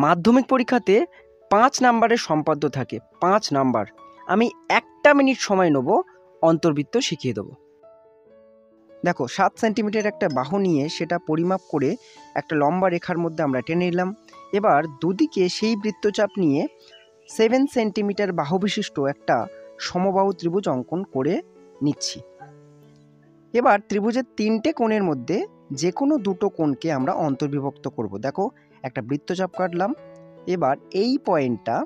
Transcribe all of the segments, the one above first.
মাধ্যমিক পরীক্ষাতে 5 নাম্বারের সম্পাদ্য থাকে, 5 নাম্বার। আমি 1 মিনিট সময় নেব, অন্তর্বৃত্ত শিখিয়ে দেবো। দেখো 7 সেন্টিমিটার একটা বাহু নিয়ে সেটা পরিমাপ করে একটা লম্বা রেখার মধ্যে আমরা টেনে নিলাম। এবার দুদিকে সেই বৃত্তচাপ নিয়ে 7 সেন্টিমিটার বাহু বিশিষ্ট একটা সমবাহু ত্রিভুজ অঙ্কন করে নিচ্ছি। এবার ত্রিভুজের 3টে কোণের মধ্যে যে কোনো দুটো কোণকে আমরা অন্তর্বিভক্ত করব। দেখো একটা বৃত্তচাপ কাটলাম। এবার এই পয়েন্টটা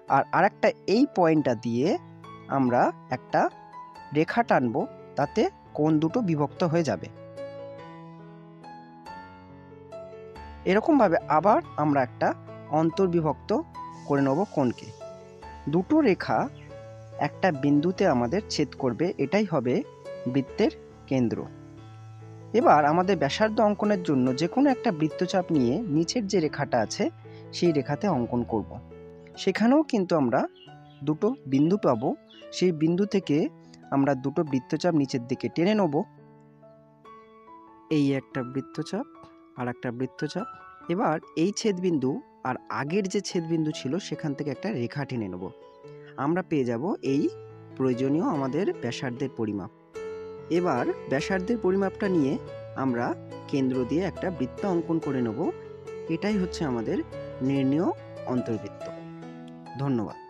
আর আরেকটা এই পয়েন্টটা দিয়ে আমরা একটা রেখা টানবো, তাতে কোণ দুটো বিভক্ত হয়ে যাবে। এরকমভাবে আবার আমরা একটা অন্তর্বিভক্ত করে নেব কোণকে। দুটো রেখা একটা বিন্দুতে আমাদের ছেদ করবে, এটাই হবে বৃত্তের কেন্দ্র। এবার আমাদের ব্যাসার্ধ অঙ্কনের জন্য যে কোনো একটা বৃত্তচাপ নিয়ে নিচের যে রেখাটা আছে সেই রেখাতে অঙ্কন করব। সেখানেও কিন্তু আমরা দুটো বিন্দু পাবো। সেই বিন্দু থেকে আমরা দুটো বৃত্তচাপ নিচের দিকে টেনে নেব। এই একটা বৃত্তচাপ আর একটা বৃত্তচাপ। এবার এই ছেদবিন্দু আর আগের যে ছেদবিন্দু ছিল সেখান থেকে একটা রেখা টেনে নেব। আমরা পেয়ে যাব এই প্রয়োজনীয় আমাদের ব্যাসার্ধের পরিমাপ। এবার ব্যাসার্ধের পরিমাপটা নিয়ে আমরা কেন্দ্র দিয়ে একটা বৃত্ত অঙ্কন করে নেব। এটাই হচ্ছে আমাদের নির্ণেয় অন্তর্বৃত্ত। ধন্যবাদ।